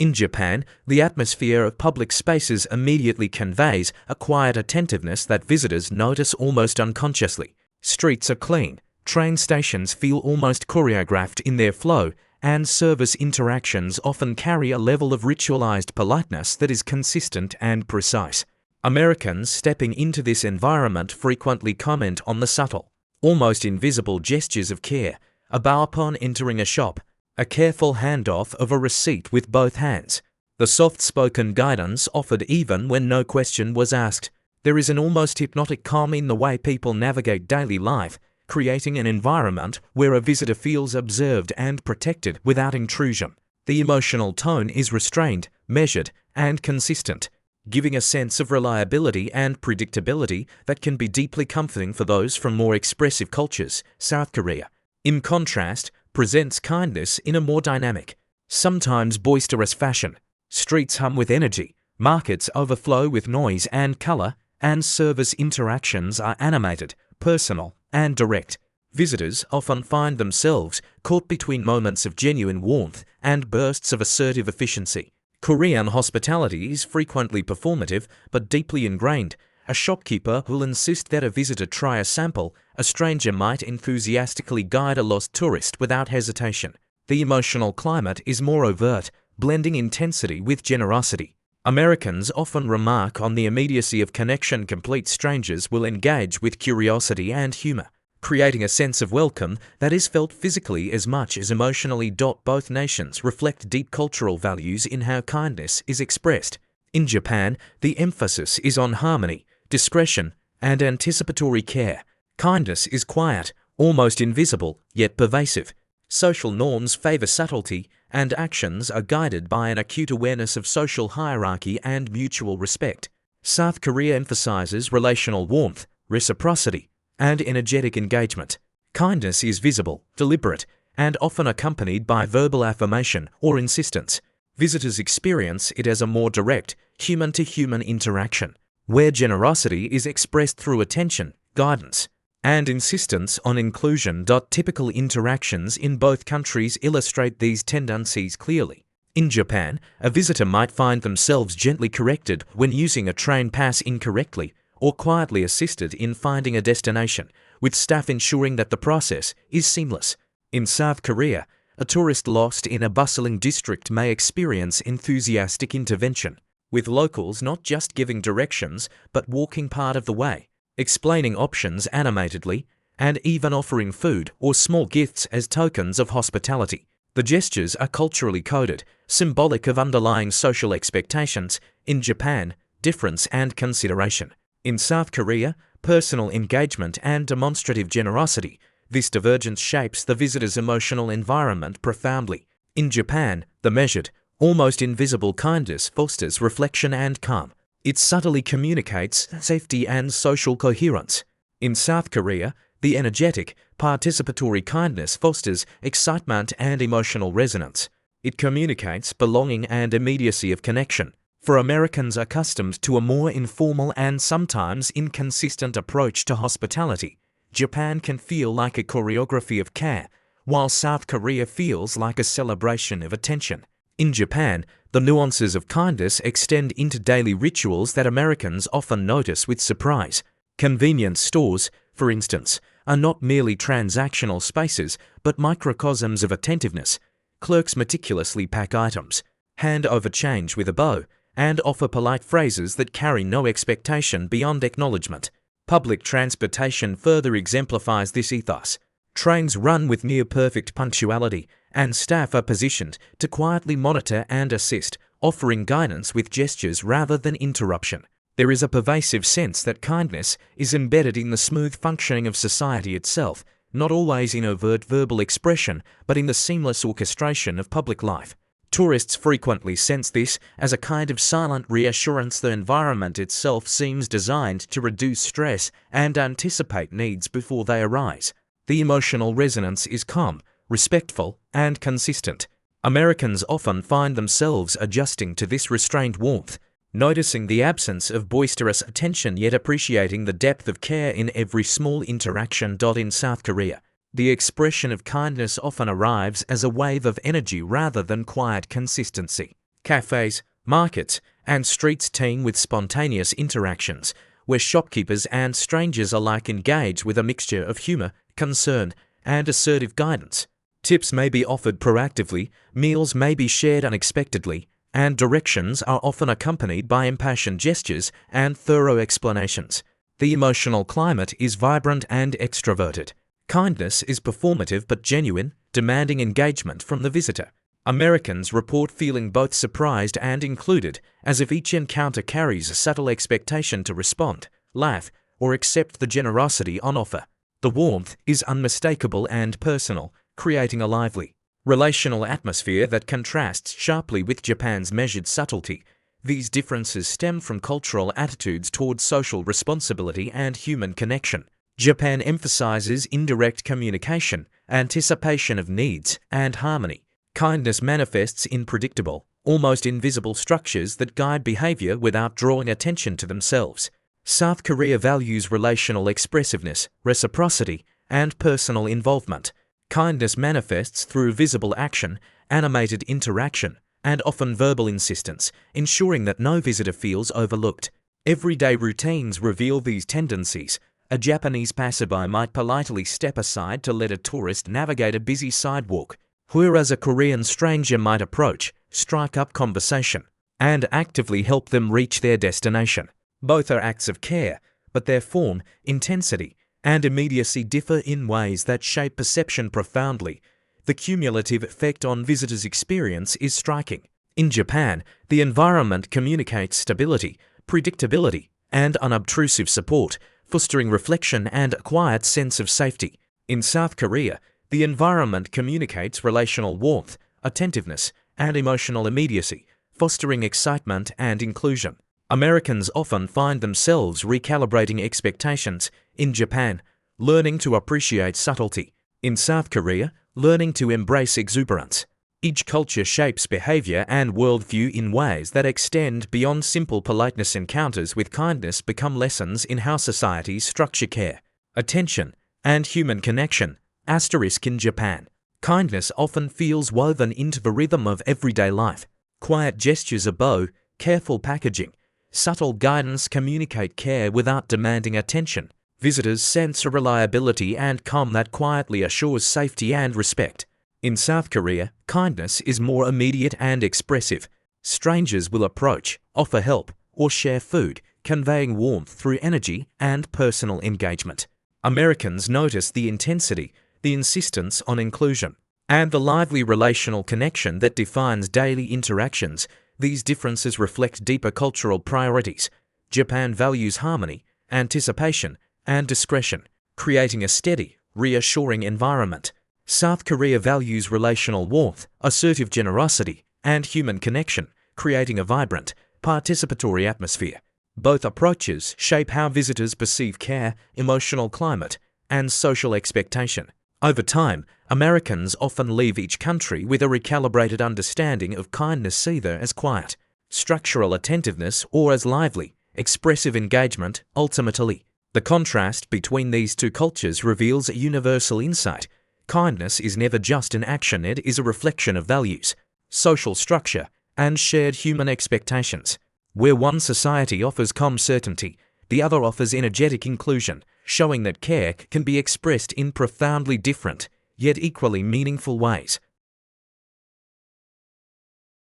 In Japan, the atmosphere of public spaces immediately conveys a quiet attentiveness that visitors notice almost unconsciously. Streets are clean, train stations feel almost choreographed in their flow, and service interactions often carry a level of ritualized politeness that is consistent and precise. Americans stepping into this environment frequently comment on the subtle, almost invisible gestures of care, a bow upon entering a shop, a careful handoff of a receipt with both hands, the soft-spoken guidance offered even when no question was asked. There is an almost hypnotic calm in the way people navigate daily life, creating an environment where a visitor feels observed and protected without intrusion. The emotional tone is restrained, measured, and consistent, giving a sense of reliability and predictability that can be deeply comforting for those from more expressive cultures. South Korea, in contrast, presents kindness in a more dynamic, sometimes boisterous fashion. Streets hum with energy, markets overflow with noise and color, and service interactions are animated, personal, and direct. Visitors often find themselves caught between moments of genuine warmth and bursts of assertive efficiency. Korean hospitality is frequently performative but deeply ingrained. A shopkeeper will insist that a visitor try a sample. A stranger might enthusiastically guide a lost tourist without hesitation. The emotional climate is more overt, blending intensity with generosity. Americans often remark on the immediacy of connection. Complete strangers will engage with curiosity and humor, creating a sense of welcome that is felt physically as much as emotionally. Both nations reflect deep cultural values in how kindness is expressed. In Japan, the emphasis is on harmony, discretion, and anticipatory care. Kindness is quiet, almost invisible, yet pervasive. Social norms favor subtlety, and actions are guided by an acute awareness of social hierarchy and mutual respect. South Korea emphasizes relational warmth, reciprocity, and energetic engagement. Kindness is visible, deliberate, and often accompanied by verbal affirmation or insistence. Visitors experience it as a more direct, human-to-human interaction, where generosity is expressed through attention, guidance, and insistence on inclusion. Typical interactions in both countries illustrate these tendencies clearly. In Japan, a visitor might find themselves gently corrected when using a train pass incorrectly, or quietly assisted in finding a destination, with staff ensuring that the process is seamless. In South Korea, a tourist lost in a bustling district may experience enthusiastic intervention, with locals not just giving directions but walking part of the way, explaining options animatedly, and even offering food or small gifts as tokens of hospitality. The gestures are culturally coded, symbolic of underlying social expectations. In Japan, difference and consideration. In South Korea, personal engagement and demonstrative generosity. This divergence shapes the visitor's emotional environment profoundly. In Japan, the measured, almost invisible kindness fosters reflection and calm. It subtly communicates safety and social coherence. In South Korea, the energetic, participatory kindness fosters excitement and emotional resonance. It communicates belonging and immediacy of connection. For Americans accustomed to a more informal and sometimes inconsistent approach to hospitality, Japan can feel like a choreography of care, while South Korea feels like a celebration of attention. In Japan, the nuances of kindness extend into daily rituals that Americans often notice with surprise. Convenience stores, for instance, are not merely transactional spaces, but microcosms of attentiveness. Clerks meticulously pack items, hand over change with a bow, and offer polite phrases that carry no expectation beyond acknowledgement. Public transportation further exemplifies this ethos. Trains run with near-perfect punctuality, and staff are positioned to quietly monitor and assist, offering guidance with gestures rather than interruption. There is a pervasive sense that kindness is embedded in the smooth functioning of society itself, not always in overt verbal expression, but in the seamless orchestration of public life. Tourists frequently sense this as a kind of silent reassurance. The environment itself seems designed to reduce stress and anticipate needs before they arise. The emotional resonance is calm, respectful, and consistent. Americans often find themselves adjusting to this restrained warmth, noticing the absence of boisterous attention yet appreciating the depth of care in every small interaction. In South Korea, the expression of kindness often arrives as a wave of energy rather than quiet consistency. Cafes, markets, and streets teem with spontaneous interactions, where shopkeepers and strangers alike engage with a mixture of humor, concern, and assertive guidance. Tips may be offered proactively, meals may be shared unexpectedly, and directions are often accompanied by impassioned gestures and thorough explanations. The emotional climate is vibrant and extroverted. Kindness is performative but genuine, demanding engagement from the visitor. Americans report feeling both surprised and included, as if each encounter carries a subtle expectation to respond, laugh, or accept the generosity on offer. The warmth is unmistakable and personal, creating a lively, relational atmosphere that contrasts sharply with Japan's measured subtlety. These differences stem from cultural attitudes towards social responsibility and human connection. Japan emphasizes indirect communication, anticipation of needs, and harmony. Kindness manifests in predictable, almost invisible structures that guide behavior without drawing attention to themselves. South Korea values relational expressiveness, reciprocity, and personal involvement. Kindness manifests through visible action, animated interaction, and often verbal insistence, ensuring that no visitor feels overlooked. Everyday routines reveal these tendencies. A Japanese passerby might politely step aside to let a tourist navigate a busy sidewalk, whereas a Korean stranger might approach, strike up conversation, and actively help them reach their destination. Both are acts of care, but their form, intensity, and immediacy differ in ways that shape perception profoundly. The cumulative effect on visitors' experience is striking. In Japan, the environment communicates stability, predictability, and unobtrusive support, fostering reflection and a quiet sense of safety. In South Korea, the environment communicates relational warmth, attentiveness, and emotional immediacy, fostering excitement and inclusion. Americans often find themselves recalibrating expectations. In Japan, learning to appreciate subtlety. In South Korea, learning to embrace exuberance. Each culture shapes behavior and worldview in ways that extend beyond simple politeness. Encounters with kindness become lessons in how societies structure care, attention, and human connection. In Japan, kindness often feels woven into the rhythm of everyday life. Quiet gestures, a bow, careful packaging, subtle guidance communicate care without demanding attention. Visitors sense a reliability and calm that quietly assures safety and respect. In South Korea, kindness is more immediate and expressive. Strangers will approach, offer help, or share food, conveying warmth through energy and personal engagement. Americans notice the intensity, the insistence on inclusion, and the lively relational connection that defines daily interactions. These differences reflect deeper cultural priorities. Japan values harmony, anticipation, and discretion, creating a steady, reassuring environment. South Korea values relational warmth, assertive generosity, and human connection, creating a vibrant, participatory atmosphere. Both approaches shape how visitors perceive care, emotional climate, and social expectation. Over time, Americans often leave each country with a recalibrated understanding of kindness, either as quiet, structural attentiveness or as lively, expressive engagement. Ultimately, the contrast between these two cultures reveals a universal insight. Kindness is never just an action, it is a reflection of values, social structure, and shared human expectations. Where one society offers calm certainty, the other offers energetic inclusion, showing that care can be expressed in profoundly different, yet equally meaningful ways.